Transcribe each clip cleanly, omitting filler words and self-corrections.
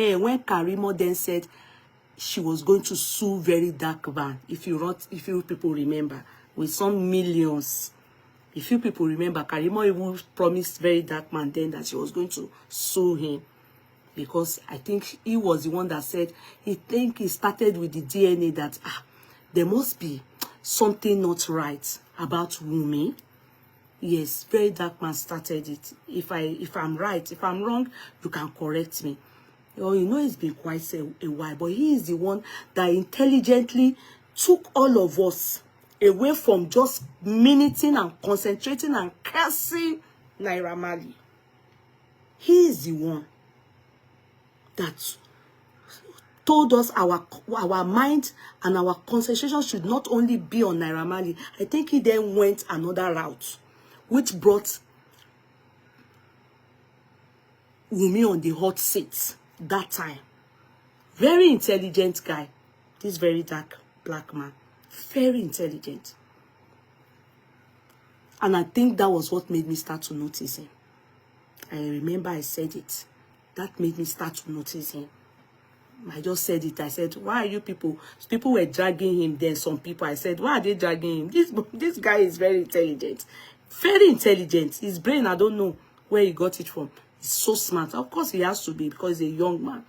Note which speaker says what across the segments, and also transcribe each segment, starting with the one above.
Speaker 1: When Karimo then said she was going to sue Verydarkblackman, if you people remember, with some millions. If you people remember, Karimo even promised Verydarkblackman then that she was going to sue him. Because I think he was the one that said, he started with the DNA that there must be something not right about Wunmi. Yes, Verydarkblackman started it. If I'm right, if I'm wrong, you can correct me. You know, it's been quite a while, but he is the one that intelligently took all of us away from just minuting and concentrating and cursing Naira Marley. He is the one that told us our mind and our concentration should not only be on Naira Marley. I think he then went another route, which brought Wunmi on the hot seat that time. Very intelligent guy, this Verydarkblackman. Very intelligent. And I think that was what made me start to notice him. I remember I said it. That made me start to notice him. I just said it. I said, why are you people? People were dragging him. Then some people, I said, why are they dragging him? This guy is very intelligent. Very intelligent. His brain, I don't know where he got it from. He's so smart. Of course, he has to be because he's a young man.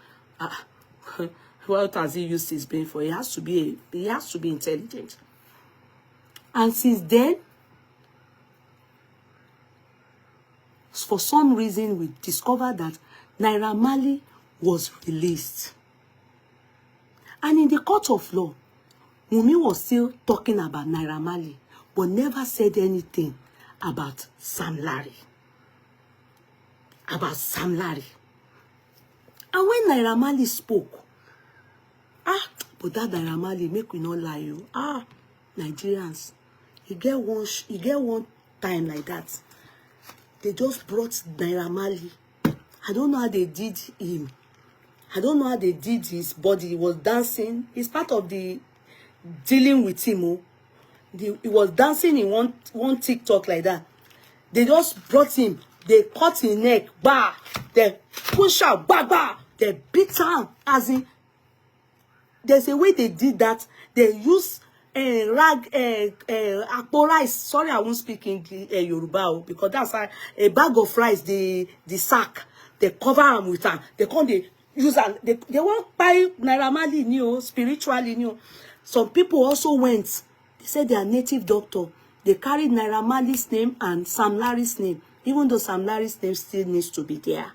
Speaker 1: What has he used his brain for? He has to be intelligent. And since then, for some reason, we discovered that Naira Marley was released. And in the court of law, Wunmi was still talking about Naira Marley, but never said anything about Sam Larry. About Sam Larry. And when Naira Marley spoke, but that Naira Marley, make we not lie you. Nigerians, you get one time like that. They just brought Naira Marley. I don't know how they did him. I don't know how they did his body. He was dancing. It's part of the dealing with him. He was dancing in one TikTok like that. They just brought him. They cut his neck. Bah. They push out. Bah, bah. They beat him. As in, there's a way they did that. They use akpo rice. Sorry, I won't speak in Yoruba because that's a bag of rice. The sack. They cover them with them. They come. They use and they won't buy Naira Marley new spiritually new. Some people also went. They said they are native doctor. They carried Naira Marley's name and Sam Larry's name, even though Sam Larry's name still needs to be there.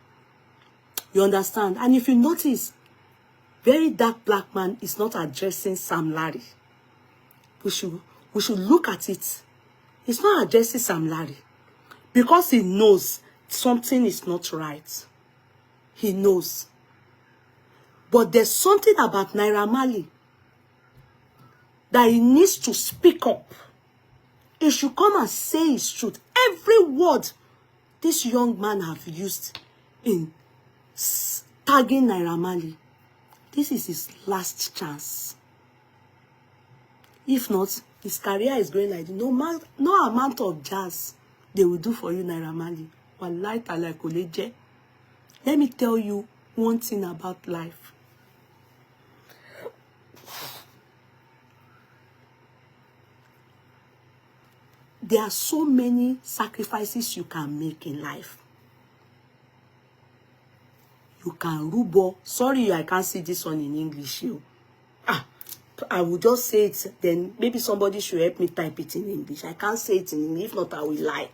Speaker 1: You understand? And if you notice, Verydarkblackman is not addressing Sam Larry. We should look at it. He's not addressing Sam Larry because he knows something is not right. He knows. But there's something about Naira Marley that he needs to speak up. He should come and say his truth. Every word this young man have used in tagging Naira Marley, this is his last chance. If not, his career is going like this. No amount of jazz they will do for you, Naira Marley. Wallahi ta'ala koleje. Let me tell you one thing about life. There are so many sacrifices you can make in life. You can rubo. Sorry, I can't see this one in English. I will just say it. Then maybe somebody should help me type it in English. I can't say it in English. If not, I will lie.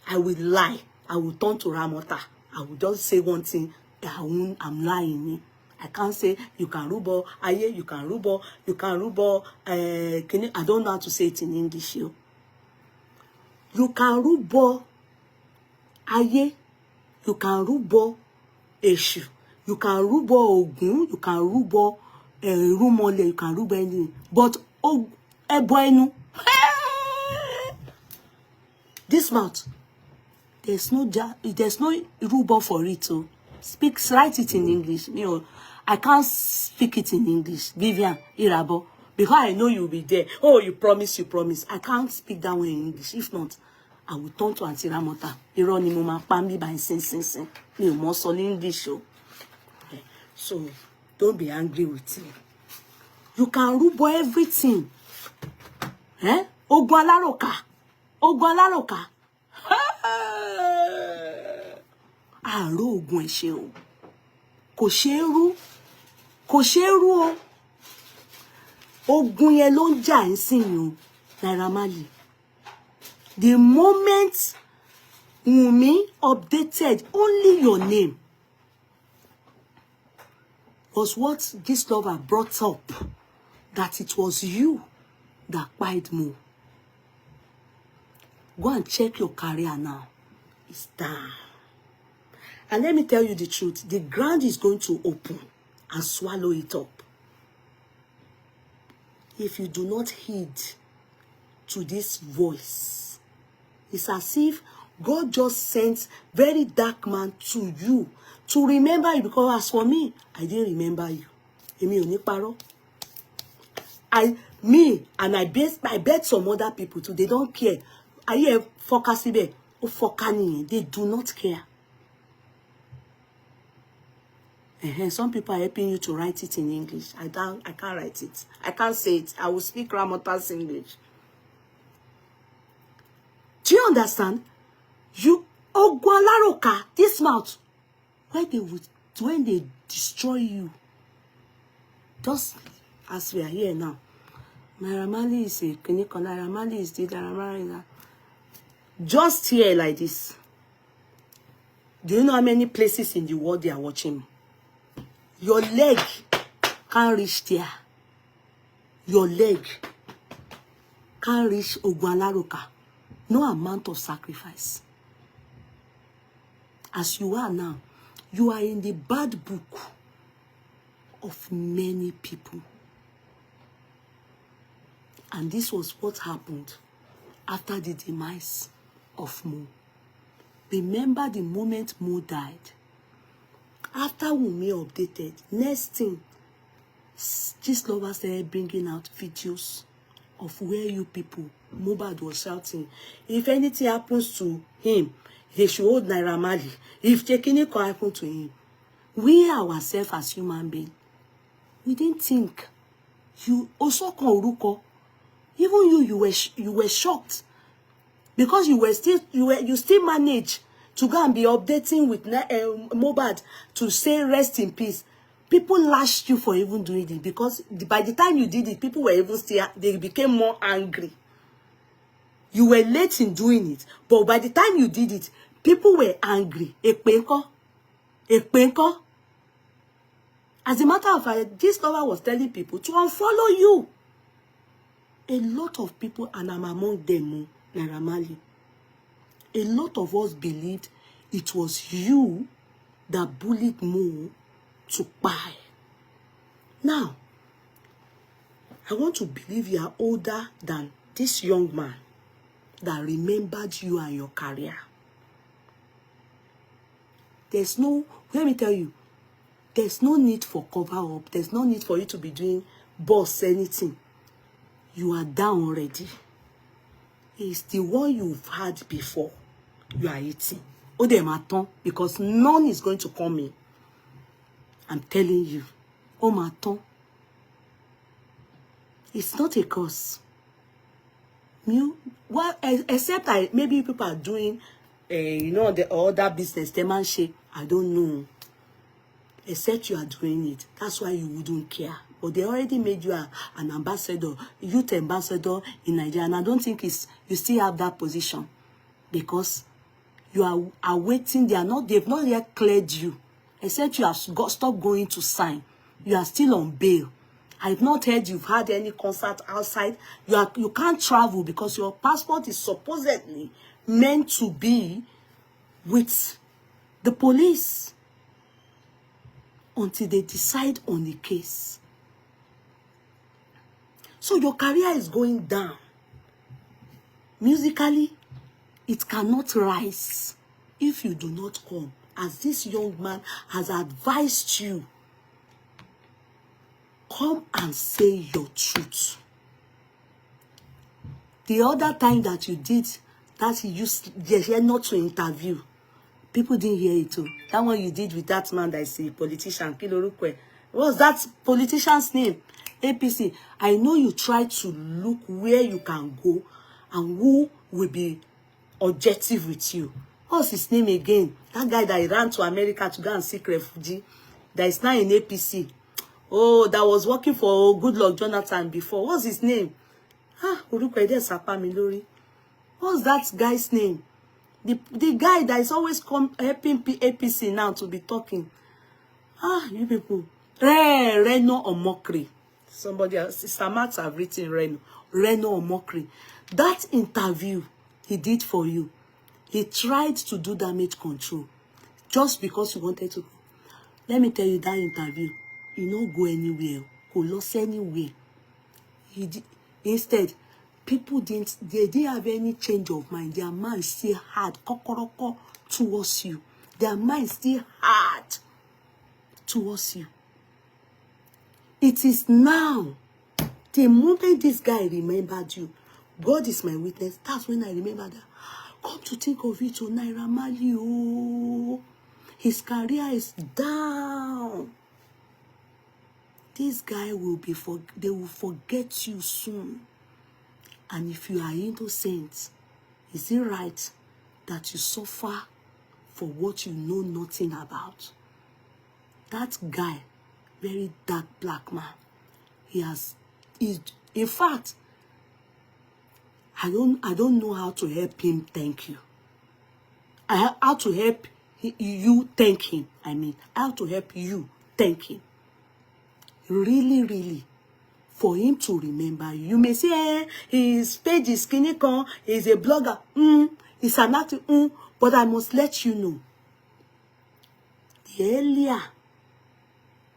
Speaker 1: I will lie. I will turn to Ramota. I will just say one thing. I'm lying. I can't say you can rubo. Yeye, you can rubo. You can rubo. I don't know how to say it in English. You can rubo. Yeye, you can rubo. Eshu. You can rubo Ogun. You can rubo Rumole. You can rubo anything. But Eboenu. This mouth. There's no rubo for it. So write it in English. I can't speak it in English. Vivian, Irabo. Because I know you'll be there. Oh, you promise. I can't speak that way in English. If not, I will turn to Auntie Ramota. Ironi mama pambi by sin. You must on English. So don't be angry with me. You can rub everything. Eh? Ogun alaroka. Ogun alaroka. Àrò ogun ẹ̀ṣẹ̀ o. Kò ṣe rú. Kò ṣe rú o. Ogun yẹn ló ń jà ńsìn o. Naira Marley. The moment Wunmi updated only your name was what Gistlover brought up, that it was you that cried more. Go and check your career now. It's down. And let me tell you the truth. The ground is going to open and swallow it up. If you do not heed to this voice, it's as if God just sent Verydarkman to you to remember you. Because as for me, I didn't remember you. Èmi ò ní parọ́. I bet some other people too. They don't care. I hear focus ibe. O fokani. They do not care. Some people are helping you to write it in English. I can't write it. I can't say it. I will speak Ramota's English. Do you understand? You Ogwalaroka, this mouth, when they destroy you, just as we are here now. Naira Marley is a clinical. Naira Marley is the Naira Marley. Just here like this. Do you know how many places in the world they are watching me? Your leg can't reach there. Your leg can't reach Ogwalaroka. No amount of sacrifice. As you are now, you are in the bad book of many people. And this was what happened after the demise of Mo. Remember the moment Mo died. After Wunmi updated, next thing, Gistlover started bringing out videos of where you people, Mohbad was shouting, if anything happens to him, he should hold Naira Marley. If anything can happen to him, we ourselves as human beings, we didn't think. You also Koruko, even you were shocked because you still managed to go and be updating with Mohbad to say rest in peace. People lashed you for even doing it because by the time you did it, people were even still, they became more angry. You were late in doing it, but by the time you did it, people were angry. Ekpenko. As a matter of fact, Gistlover was telling people to unfollow you. A lot of people, and I'm among them, Naira Marley, a lot of us believed it was you that bullied Mo to buy. Now, I want to believe you are older than this young man that remembered you and your career. There's no, let me tell you, there's no need for cover up. There's no need for you to be doing boss anything. You are down already. It's the one you've had before you are eating. Odematon, because none is going to come in. I'm telling you. Omaton. It's not a curse. Well, except maybe people are doing, the other business, they man shake. I don't know. Except you are doing it. That's why you wouldn't care. But they already made you an ambassador, youth ambassador in Nigeria. And I don't think you still have that position. Because you are awaiting, they've not yet cleared you. Except you have stopped going to sign. You are still on bail. I've not heard you've had any concert outside. You can't travel because your passport is supposedly meant to be with the police until they decide on the case. So your career is going down. Musically, it cannot rise if you do not come, as this young man has advised you. Come and say your truth. The other time that you did that, you used Yeye not to interview, People didn't hear it too. That one you did with that man that is a politician, Kilorukwe. What's that politician's name? APC. I know you try to look where you can go and who will be objective with you. What's his name again? That guy that ran to America to go and seek refugee. That is now in APC. Oh, that was working for Goodluck Jonathan before. What's his name? Urukwede Sapamilori. What's that guy's name? The guy that is always helping APC now to be talking. You people. Reno or mockery. Somebody else. Sister Max have written Reno or mockery. That interview he did for you. He tried to do damage control. Just because you wanted to. Let me tell you that interview. You don't go anywhere. Go lost anywhere. Instead, people they didn't have any change of mind. Their mind still hard kokoroko towards you. Their mind still hard towards you. It is now, the moment this guy remembered you, God is my witness. That's when I remember that. Come to think of it, Naira Marley, oh, his career is down. This guy will be they will forget you soon. And if you are innocent, is it right that you suffer for what you know nothing about? That guy, very dark black man, in fact, I don't know how to help him thank you. How to help you thank him. I mean, how to help you thank him. Really, really, for him to remember you. You may say, his page is skinny con, he's a blogger, he's an actor, but I must let you know, the earlier,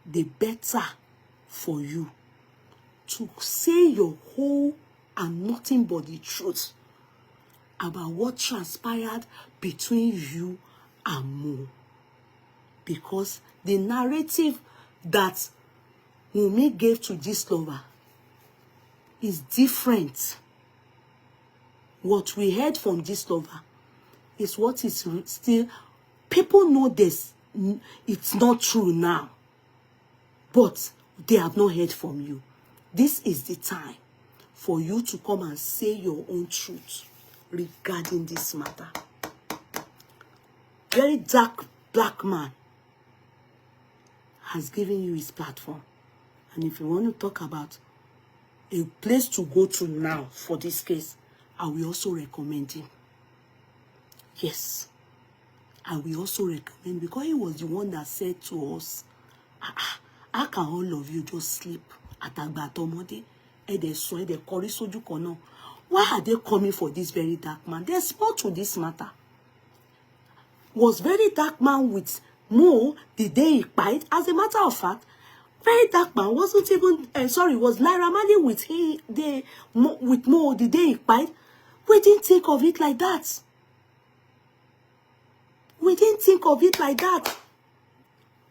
Speaker 1: the better for you to say your whole and nothing but the truth about what transpired between you and Mo. Because the narrative that Wunmi gave to Gistlover is different. What we heard from Gistlover is what is still, people know this, it's not true now, but they have not heard from you. This is the time for you to come and say your own truth regarding this matter. Verydarkblackman has given you his platform. And if you want to talk about a place to go to now for this case, I will also recommend him. Yes, I will also recommend, because he was the one that said to us, how can all of you just sleep at Agbatomode? Why are they coming for this very dark man? There's more to this matter. Was Verydarkman with Mo the day he died? As a matter of fact, Verydarkman wasn't even, was Naira Marley with Mo the day he died? We didn't think of it like that. We didn't think of it like that.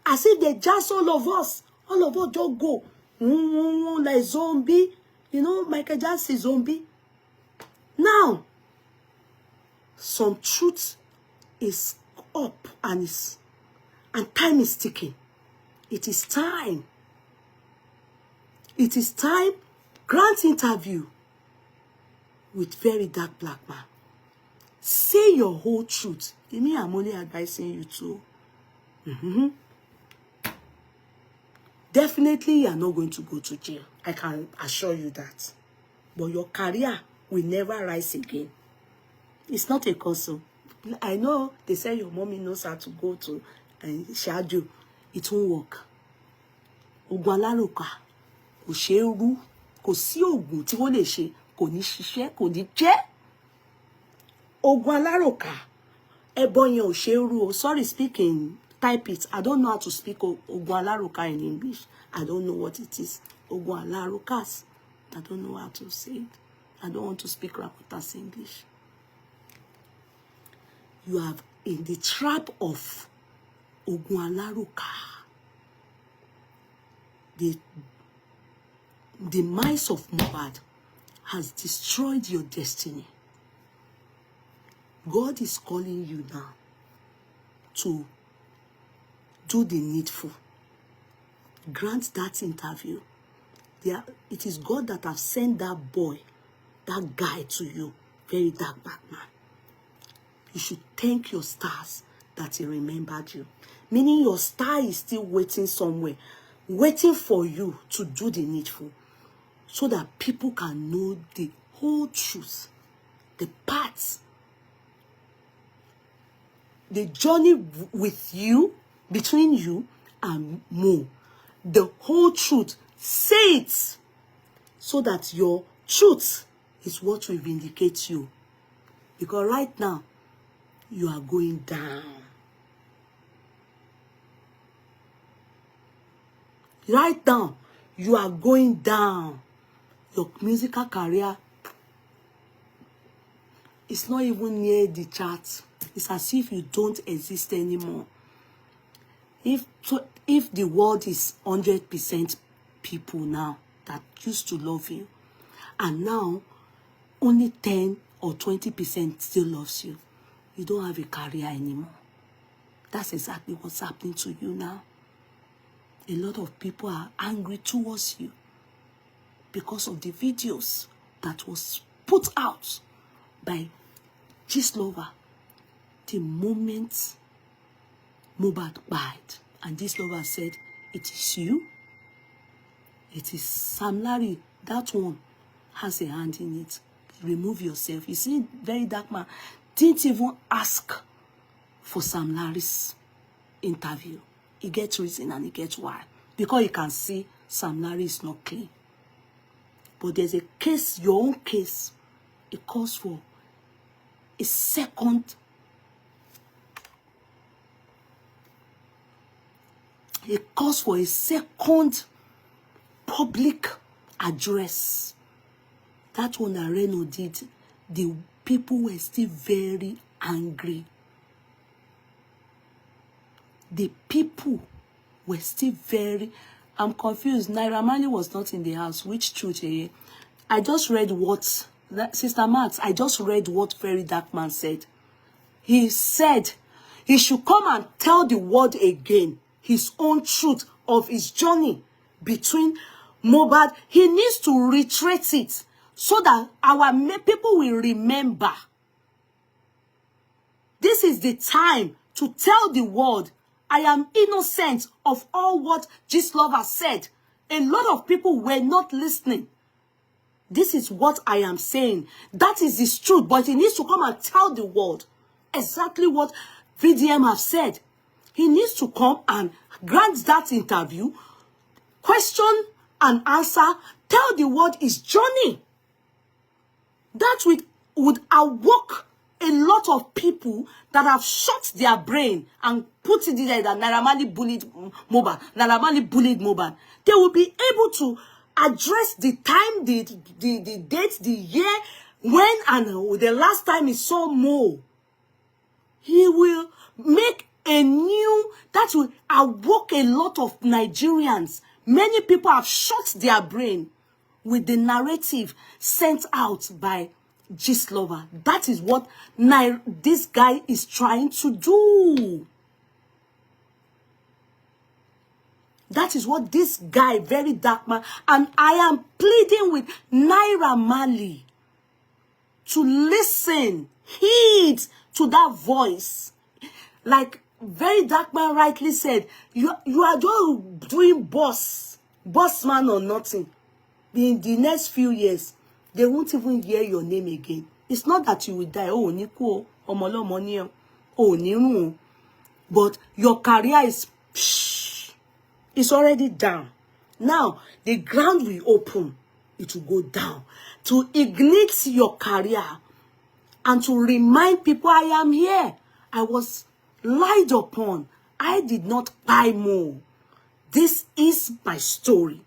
Speaker 1: As if they just all of us just go. Like zombie. You know, Michael Jackson zombie. Now, some truth is up and time is ticking. It is time. It is time. Grant interview with Verydarkblackman. Say your whole truth. Me, I'm only advising you to. Definitely, you are not going to go to jail. I can assure you that. But your career will never rise again. It's not a console. I know they say your mommy knows how to go to Shaju. It won't work. Ogwalaruka, kò ṣe rú, kò sí ogun tí wọ́n lè ṣe, kò ní ṣiṣẹ́, kò ní jẹ́. Ogwalaruka, ẹbọ yẹn ò ṣe rú. Sorry, speaking, type it. I don't know how to speak Ogwalaruka in English. I don't know what it is. Ogwalarukas. I don't know how to say it. I don't want to speak Rakutas English. You are in the trap of Ogwalaruka. The mice of Mohbad has destroyed your destiny. God is calling you now. to do the needful. Grant that interview. It is God that has sent that boy, that guy to you, Verydarkblackman. You should thank your stars that he remembered you. Meaning your star is still waiting somewhere, waiting for you to do the needful, so that people can know the whole truth, the paths, the journey with you, between you and Mo, the whole truth. Say it, so that your truth is what will vindicate you. Because right now, you are going down. Right now, you are going down. Your musical career is not even near the chart. It's as if you don't exist anymore. If the world is 100% people now that used to love you, and now only 10 or 20% still loves you, you don't have a career anymore. That's exactly what's happening to you now. A lot of people are angry towards you because of the videos that was put out by Gistlover the moment Mohbad died. And Gistlover said, it is you. It is Sam Larry. That one has a hand in it. Remove yourself. You see, Verydarkman didn't even ask for Sam Larry's interview. He gets reason and he gets why. Because he can see Sam Larry is not clean. But there's a case, your own case. It calls for a second. It calls for a second public address. That one that Reno did, the people were still very angry. The people were still very... I'm confused. Naira Marley was not in the house. Which truth, Yeye? I just read what... Sister Max, I just read what Verydarkman said. He said he should come and tell the world again his own truth of his journey between Mohbad. He needs to retrace it so that our people will remember. This is the time to tell the world, I am innocent of all what Gistlover said. A lot of people were not listening. This is what I am saying. That is his truth, but he needs to come and tell the world exactly what VDM have said. He needs to come and grant that interview, question and answer, tell the world his journey. That would awoke a lot of people that have shut their brain and put it there that Naira Marley bullied Mohbad. Naira Marley bullied Mohbad. They will be able to address the time, the date, the year, when and the last time he saw Mo. He will make a new, that will awoke a lot of Nigerians. Many people have shut their brain with the narrative sent out by Gistlover. That is what this guy is trying to do. That is what this guy, Verydarkman, and I am pleading with Naira Marley to listen, heed to that voice. Like Verydarkman rightly said, you are just doing boss man or nothing. In the next few years, they won't even hear your name again. It's not that you will die. Oh, Nico, Omolomonio, oh, Niru. But your career is it's already down. Now, the ground will open. It will go down. To ignite your career and to remind people I am here. I was lied upon. I did not buy more. This is my story.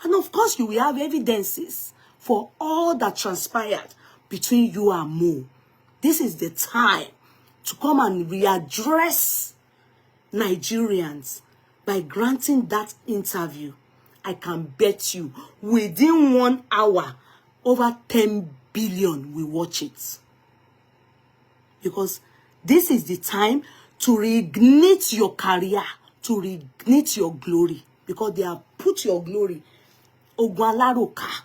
Speaker 1: And of course, you will have evidences for all that transpired between you and Mo. This is the time to come and readdress Nigerians by granting that interview. I can bet you within 1 hour, over 10 billion will watch it. Because this is the time to reignite your career, to reignite your glory, because they have put your glory. Ogun alaroka,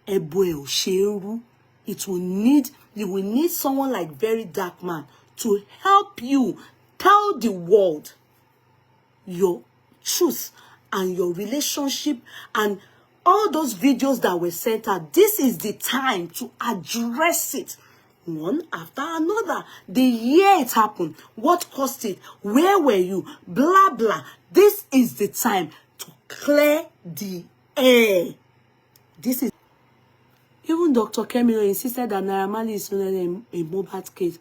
Speaker 1: ebo e o sheru. You will need someone like Verydarkman to help you tell the world your truth and your relationship and all those videos that were sent out. This is the time to address it one after another. The year it happened, what caused it, where were you, blah blah. This is the time to clear the air. This is even Dr. Karimo insisted that Naira is not a Mohbad case.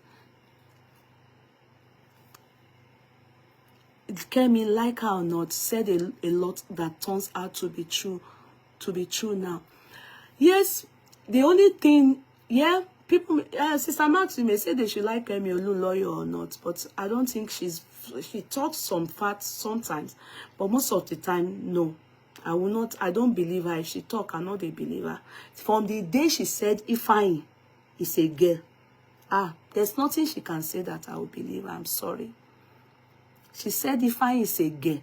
Speaker 1: Kemi, like her or not, said a lot that turns out to be true now. Yes, the only thing, yeah, people, Sister Max, you may say they should like Kemi Olu lawyer or not, but I don't think she talks some facts sometimes, but most of the time, no. I don't believe her. If she talk, I'm not a believer. From the day she said Ifeanyi is a girl, there's nothing she can say that I will believe her. I'm sorry. She said Ifeanyi is a girl.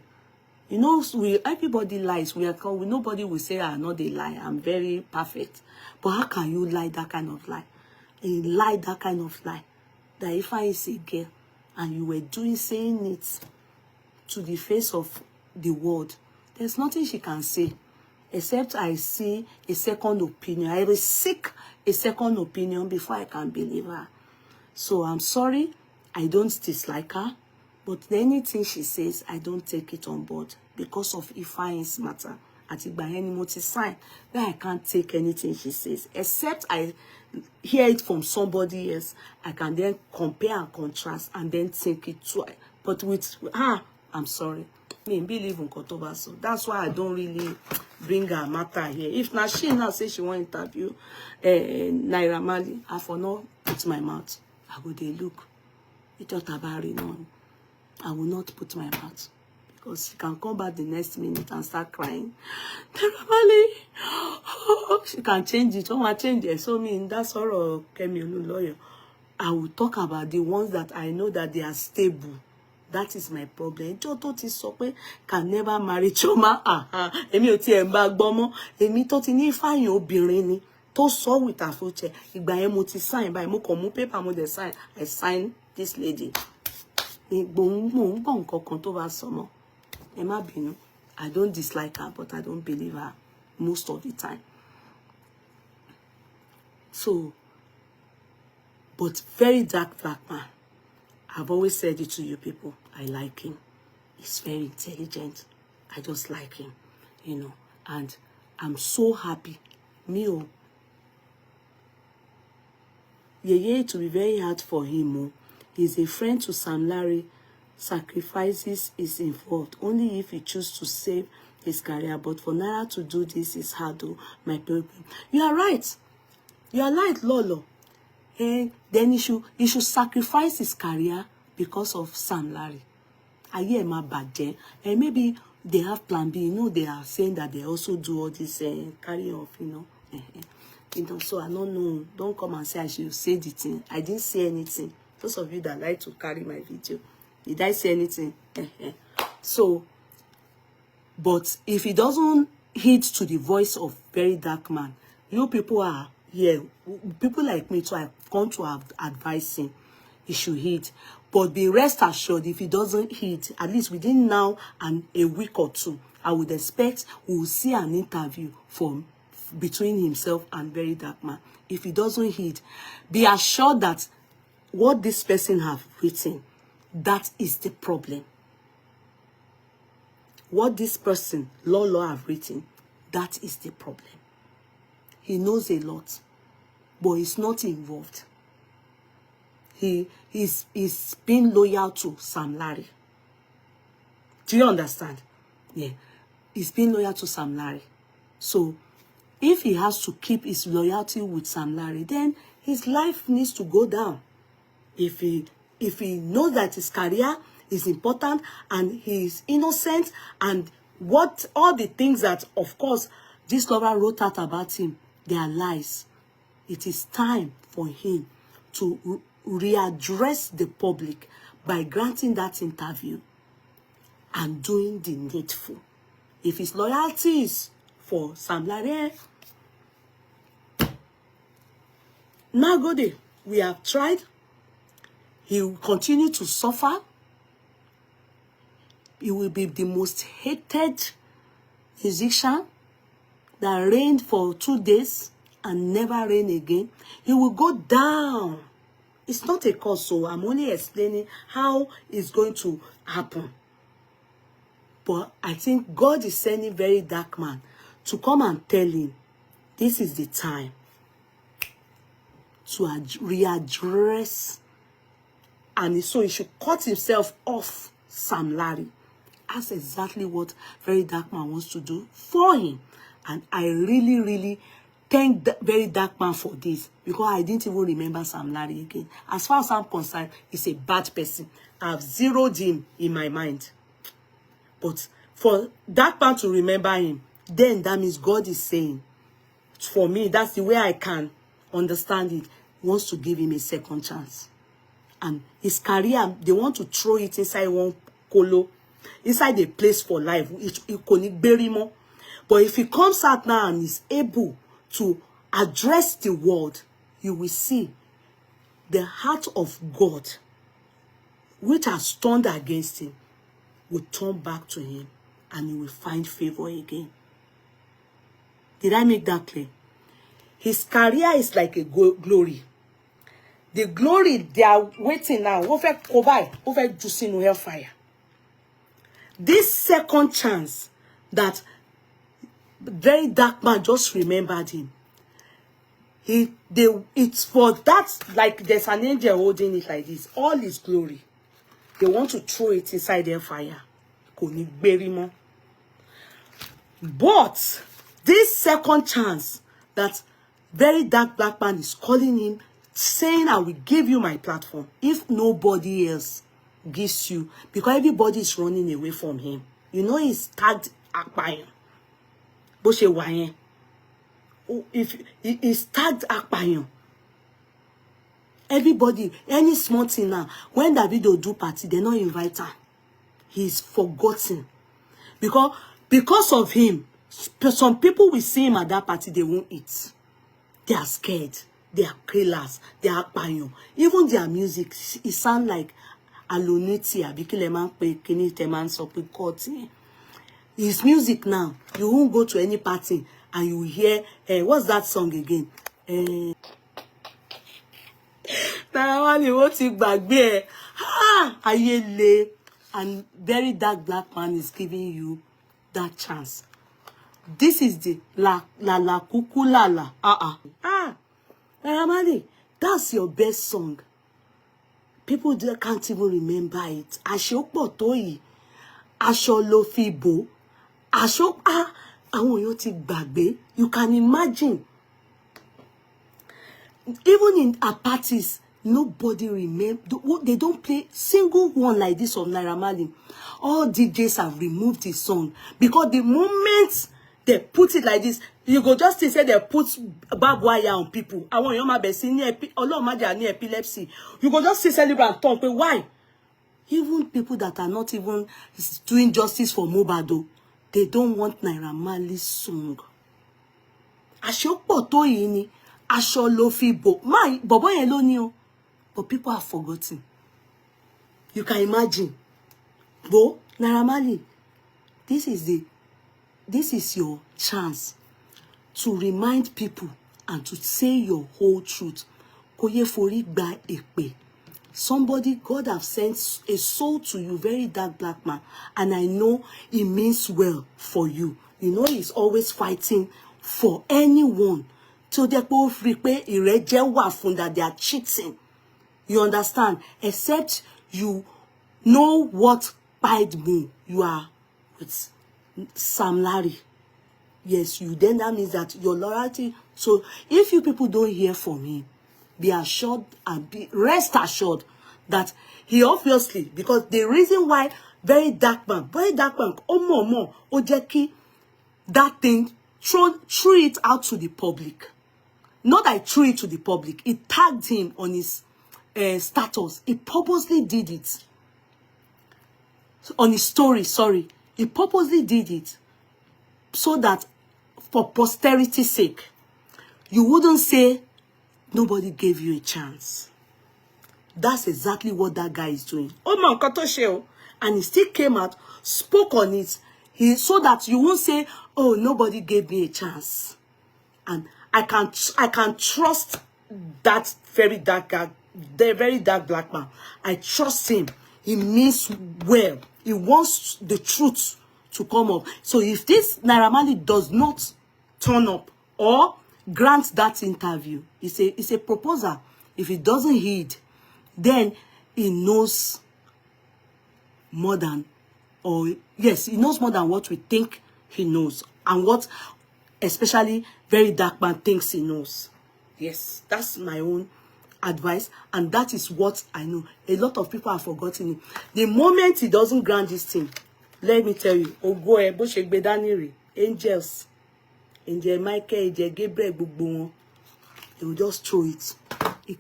Speaker 1: You know, everybody lies. Nobody will say I'm not a lie. I'm very perfect. But how can you lie that kind of lie? And lie that kind of lie. That Ifeanyi is a girl and you were saying it to the face of the world. There's nothing she can say except I see a second opinion. I will seek a second opinion before I can believe her. So I'm sorry, I don't dislike her, but anything she says, I don't take it on board because of Ifeanyi's matter. By any motive sign that I can't take anything she says, except I hear it from somebody else. I can then compare and contrast and then think it too. But with her, I'm sorry. Me believe in Kotoba, so that's why I don't really bring her matter here. If now she now say she want to interview Naira Marley, I for not put my mouth. I go dey look. It just about it on. I will not put my mouth because she can come back the next minute and start crying. Naira Marley, she can change it. Oh, I change it. So mean that's all Kemi Olu lawyer. I will talk about the ones that I know that they are stable. That is my problem. Joto ti sọ pé can never marry Choma. Èmi ò tiẹ̀ bá gbọ́ mọ́. Èmi tó ti ní Ifeanyi obìnrin ni tó sọ with her future. Ìgbà yẹn mo ti sign by mo kàn mú paper mo dẹ̀ sign. I sign this lady. Mo ń gbọ́ nǹkan kan tó bá sọ mọ́. Ẹ má bínú. I don't dislike her, but I don't believe her most of the time. So, but Verydarkblackman. I've always said it to you people. I like him. He's very intelligent. I just like him, you know. And I'm so happy. Yeye, it will be very hard for him. He's a friend to Sam Larry. Sacrifices is involved. Only if he chooses to save his career. But for Naira to do this is hard, my people. You are right. You are right, Lolo. And then he should sacrifice his career because of Sam Larry. Aye ma bàjẹ́. And maybe they have plan B. You know, they are saying that they also do all this carry off, you know. You know, so I don't know. Don't come and say I should say the thing. I didn't say anything. Those of you that like to carry my video, did I say anything? So, but if he doesn't heed to the voice of Verydarkman, you people are here. People like me too, I've gone to advise him. He should heed. But be rest assured, if he doesn't heed, at least within now and a week or two, I would expect we will see an interview between himself and Verydarkman. If he doesn't heed, be assured that what this person have written, that is the problem. What this person, Lolo, have written, that is the problem. He knows a lot, but he's not involved. He's been loyal to Sam Larry. Do you understand? Yeah. He's been loyal to Sam Larry. So, if he has to keep his loyalty with Sam Larry, then his life needs to go down. If he knows that his career is important and he is innocent and what all the things that, of course, Gistlover wrote out about him, they are lies. It is time for him to readdress the public by granting that interview and doing the needful. If his loyalty is for Sam Larry, now go there. We have tried. He will continue to suffer. He will be the most hated musician that reigned for 2 days and never reign again. He will go down. It's not a cause, so I'm only explaining how it's going to happen. But I think God is sending Verydarkman to come and tell him, this is the time to readdress, and so he should cut himself off Sam Larry. That's exactly what Verydarkman wants to do for him. And I really, really thank Verydarkman for this, because I didn't even remember Sam Larry again. As far as I'm concerned, he's a bad person. I've zeroed him in my mind. But for that man to remember him, then that means God is saying, for me, that's the way I can understand it, he wants to give him a second chance. And his career, they want to throw it inside one colo, inside a place for life. It can bury more. But if he comes out now and is able to address the world, you will see the heart of God, which has turned against him, will turn back to him, and he will find favor again. Did I make that clear? His career is like a glory. The glory they are waiting now, over juicing no hellfire. This second chance that Verydarkman just remembered him. It's for that, like there's an angel holding it like this. All his glory, they want to throw it inside their fire. But this second chance that Verydarkblackman is calling him, saying, I will give you my platform if nobody else gives you, because everybody is running away from him. You know, he's tagged Akpayan. If he's tagged Akpayan, everybody, any small thing now, when Davido do party, they not invite her. He's forgotten. Because of him, some people will see him at that party, they won't eat. They are scared. They are killers. They are Akpayan. Even their music, it sounds like Aloniti, Abikileman, Kini Teman, Sopikoti. His music now, you won't go to any party and you hear, what's that song again? Now, you want to back there. Ayele. And Verydarkblackman is giving you that chance. This is the la kuku la. Naira, that's your best song. People can't even remember it. Asho Potoyi, Asho Lofibo, Asho àwọn ti gbàgbé. You can imagine. Even in our parties, nobody remember. They don't play single one like this of Naira Marley. All DJs have removed his song because the moment they put it like this, you go just say they put barbed wire on people. I want your ma be seeing epilepsy. You go just celebrate and talk. But why? Even people that are not even doing justice for Mohbad, they don't want Naira Marley's song. Asho Potoyi ni, Asho Lofibo. My bobo yẹn ló ní o. But people have forgotten. You can imagine. Bo, Naira Marley, this is your chance to remind people and to say your whole truth. Koye fori gba èpè. Somebody, God have sent a soul to you, Verydarkblackman, and I know it means well for you. You know he's always fighting for anyone. So they both free pay that they are cheating. You understand? Except you know what bite me. You are with Sam Larry. Yes, you then that means that your loyalty. So if you people don't hear from him, be assured and rest assured that he obviously, because the reason why Verydarkman, Ojeki, that thing threw it out to the public. Not that I threw it to the public. It tagged him on his status. He purposely did it. on his story, sorry. He purposely did it so that for posterity's sake, you wouldn't say nobody gave you a chance. That's exactly what that guy is doing. Oh man, Kotosheo. And he still came out, spoke on it, so that you won't say, oh, nobody gave me a chance. And I can trust that very dark guy, the very dark black man. I trust him. He means well. He wants the truth to come up. So if this Naira Marley does not turn up or grant that interview, it's a proposal. If he doesn't heed, then he knows more than, or yes, he knows more than what we think he knows, and what especially Verydarkblackman thinks he knows. Yes, that's my own advice, and that is what I know. A lot of people have forgotten it. The moment he doesn't grant this thing, let me tell you, angels, Angel Michael, Angel Gabriel, they will just throw it. He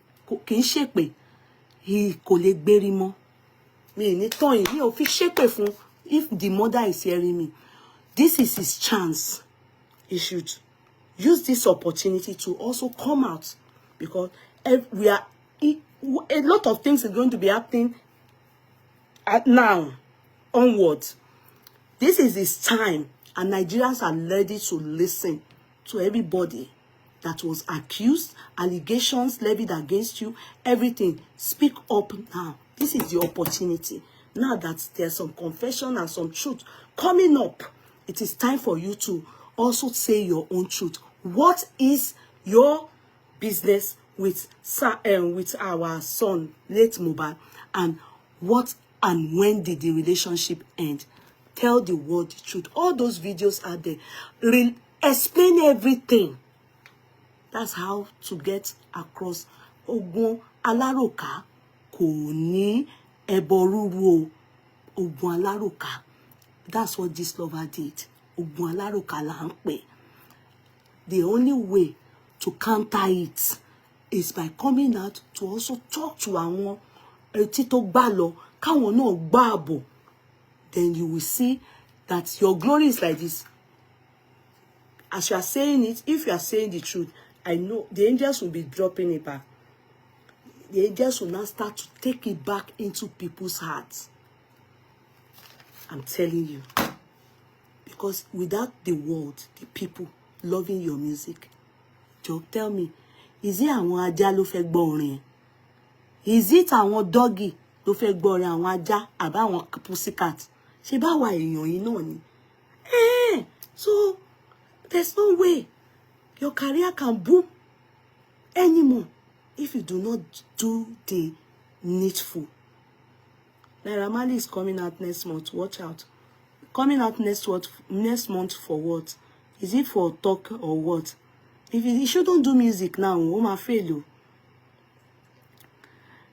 Speaker 1: kò lè gbérí mọ́. Me ní tọ́yìn, mi ò fi ṣépè fún. If the mother is hearing me, this is his chance. He should use this opportunity to also come out, because a lot of things are going to be happening now onwards. This is his time, and Nigerians are ready to listen to everybody that was accused, allegations levied against you, everything. Speak up now. This is the opportunity. Now that there's some confession and some truth coming up, it is time for you to also say your own truth. What is your business with our son, late Mohbad, and what and when did the relationship end? Tell the world the truth. All those videos are there. Explain everything. That's how to get across. Ogun alaroka kò ní ẹbọ rúru o. Ogun alaroka. That's what Gistlover did. Ogun alaroka là ń pè. The only way to counter it is by coming out to also talk to àwọn etí tó gbà lọ, káwọn náà gbà àbọ̀. Then you will see that your glory is like this. As you are saying it, if you are saying the truth, I know the angels will be dropping it back. The angels will now start to take it back into people's hearts. I'm telling you. Because without the world, the people loving your music, Joe, tell me, is it àwọn ajá ló fẹ́ gbọ́ orin? Is it àwọn doggy ló fẹ́ gbọ́ orin àwọn ajá àbí àwọn pussycat? Ṣé báwa èèyàn yìí náà ni? So there's no way your career can boom anymore if you do not do the needful. Naira Marley is coming out next month. Watch out. Coming out next month for what? Is it for talk or what? If he shouldn't do music now, ma fail.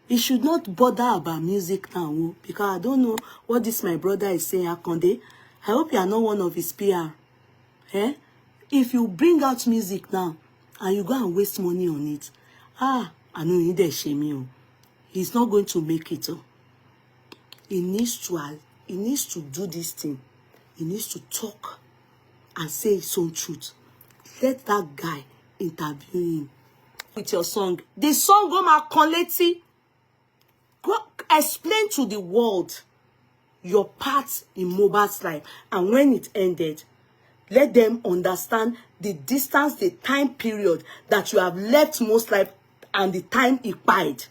Speaker 1: He should not bother about music now, because I don't know what this my brother is saying, Akonde. I hope you are not one of his PR. Eh? If you bring out music now and you go and waste money on it, I know you need shame. He's not going to make it. He needs to do this thing. He needs to talk and say his own truth. Let that guy interview him with your song. The song Goma Koleti. Go explain to the world your part in Mohbad's life, and when it ended, let them understand the distance, the time period that you have left most life and the time it died.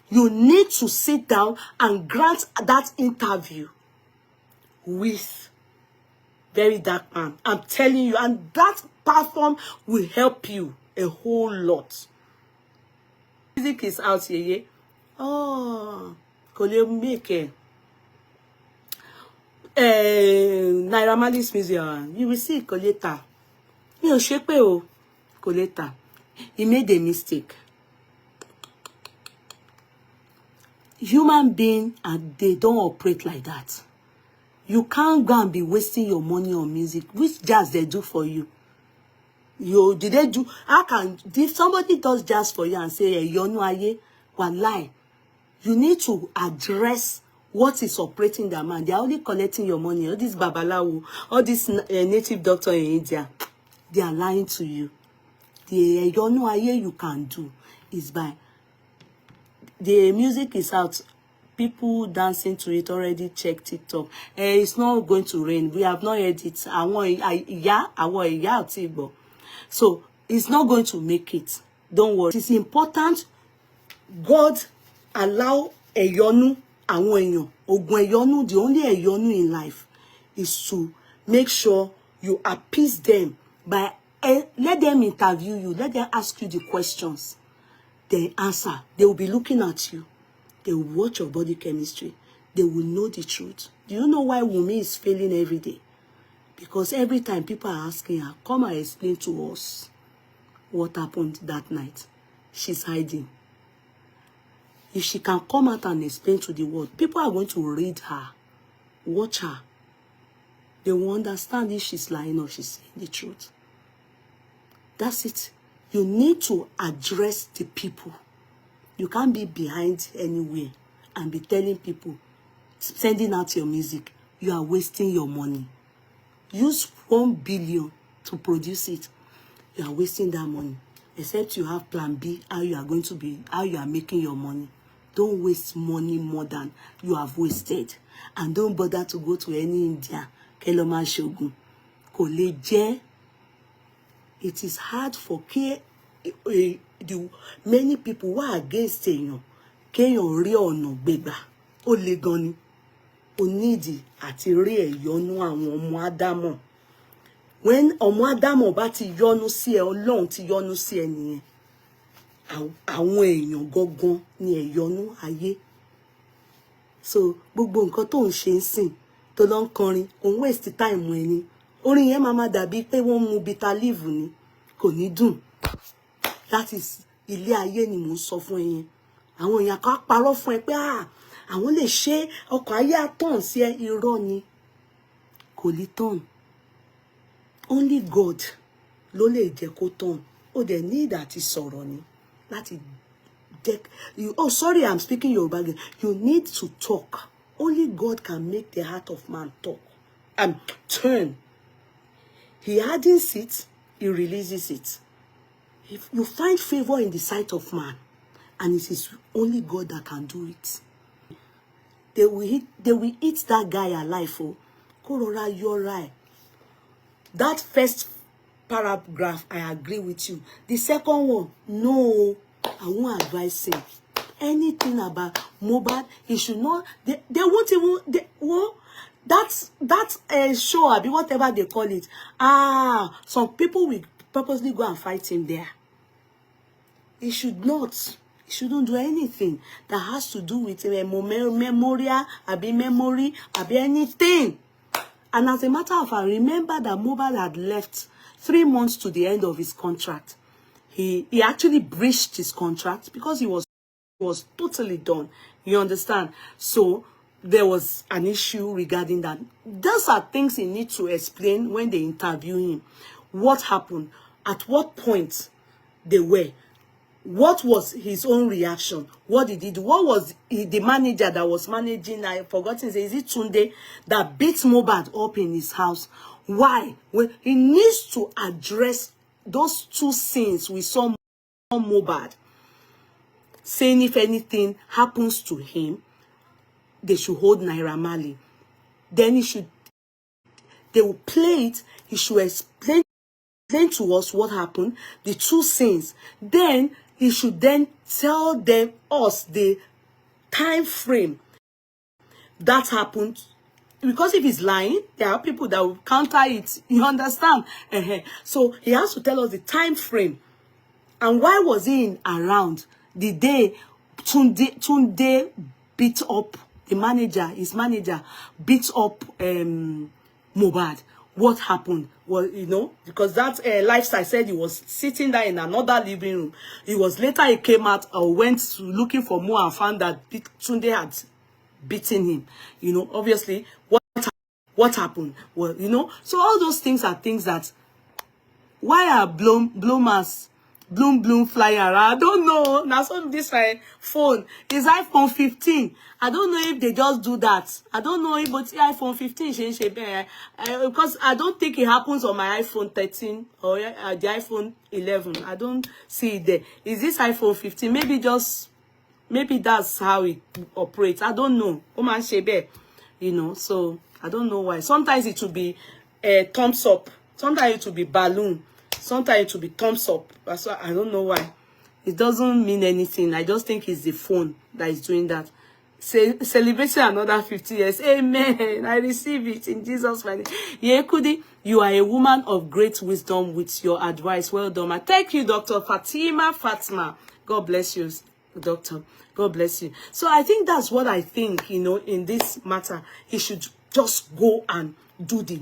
Speaker 1: You need to sit down and grant that interview with Verydarkblackman. I'm telling you, and that platform will help you a whole lot. Music is out, Yeye. Oh, could you make it? Naira Marley's music, you will see later. Mi ò ṣe pé o, later. He made a mistake. Human beings, and they don't operate like that. You can't go and be wasting your money on music, which jazz they do for you. Did they do? If somebody does jazz for you and say, "Yonu aye," wallahi, you need to address What is operating their mind? They are only collecting your money. All this babalawo, all this native doctor in India, they are lying to you. The Aye you can do is by the music is out. People dancing to it already. Check TikTok. It's not going to rain. We have not heard it. So it's not going to make it. Don't worry. It's important. God allow Eyonu, àwọn èèyàn, ogun Eyonu, the only Eyonu in life is to make sure you appease them by let them interview you, let them ask you the questions. They answer. They will be looking at you. They will watch your body chemistry. They will know the truth. Do you know why Wunmi is failing every day? Because every time people are asking her, come and explain to us what happened that night. She's hiding. If she can come out and explain to the world, people are going to read her, watch her. They will understand if she's lying or she's saying the truth. That's it. You need to address the people. You can't be behind anywhere and be telling people, sending out your music. You are wasting your money. Use 1 billion to produce it. You are wasting that money. Except you have plan B, how you are making your money. Don't waste money more than you have wasted. And don't bother to go to any India. Keloma Shogun. Koleje. It is hard for many people who are against èèyàn. Kéèyàn rí ọ̀nà gbégbà. Ó le gan ni. Ó nídìí àti rí ẹ̀yọ́nú àwọn ọmọ Ádámọ̀. When ọmọ Ádámọ̀ bá ti yọ́nú sí ẹ, Ọlọ́run ti yọ́nú sí ẹ nìyẹn. Àwọn èèyàn gangan ni ẹ̀yọ́nú ayé. So gbogbo nǹkan tó ń ṣe ń sìn tó lọ ń kọrin, òun waste time ẹni. Orin yẹn máa dàbí pé wọ́n mu bitter leaf ni. Kò ní dùn. That is ilé ayé ni mò ń sọ fún ẹ̀yin. Àwọn èèyàn kan parọ́ fún ẹ pé àwọn lè ṣe ọkọ̀ ayé àtọ̀n sí ẹ, irọ́ ni. Kò lè tọ̀n. Only God ló lè jẹ́ kó tọ̀n. Ó dẹ̀ need àti sọ̀rọ̀ ni. Láti you, oh sorry, I'm speaking Yoruba again. You need to talk. Only God can make the heart of man talk and turn. He hardens it, he releases it. If you find favor in the sight of man, and it is only God that can do it, they will eat that guy alive. Oh, Korora, you're right. That first paragraph, I agree with you. The second one, no, I won't advise him. Anything about Mohbad, he should not. They won't even. That show, be whatever they call it. Some people will purposely go and fight him there. He should not. He shouldn't do anything that has to do with a memorial, memory, anything. And as a matter of fact, remember that Mohbad had left 3 months to the end of his contract. He actually breached his contract because he was totally done. You understand? So there was an issue regarding that. Those are things he needs to explain when they interview him. What happened? At what point they were? What was his own reaction? What did he do? What was the manager that was managing? I forgot his name. Is it Tunde that beat Mohbad up in his house? Why? Well, he needs to address those 2 scenes we saw Mohbad saying if anything happens to him, they should hold Naira Marley. Then they will play it. He should explain to us what happened, the 2 scenes. Then he should then tell us the time frame that happened. Because if he's lying, there are people that will counter it. You understand? So he has to tell us the time frame. And why was he around the day Tunde beat up his manager beat up Mohbad? What happened? Well, you know, because that lifestyle said he was sitting there in another living room. He was later he came out or went looking for more and found that Tunde had beaten him. You know, obviously, what happened? Well, you know, so all those things are things that why are bloomers bloom flying around. I don't know. Now some this my phone is iPhone 15. I don't know if they just do that. I don't know if but iPhone 15 because I don't think it happens on my iPhone 13 or the iPhone 11. I don't see it there. Is this iPhone 15? Maybe that's how it operates. I don't know. You know, so I don't know why. Sometimes it will be thumbs up. Sometimes it will be balloon. Sometimes it will be thumbs up. That's why I don't know why. It doesn't mean anything. I just think it's the phone that is doing that. Celebrating another 50 years. Amen. I receive it in Jesus' name. Yeye Kudi, you are a woman of great wisdom with your advice. Well done. Thank you, Dr. Fatima. God bless you, Doctor. God bless you. So I think that's what I think, you know, in this matter. He should just go and do the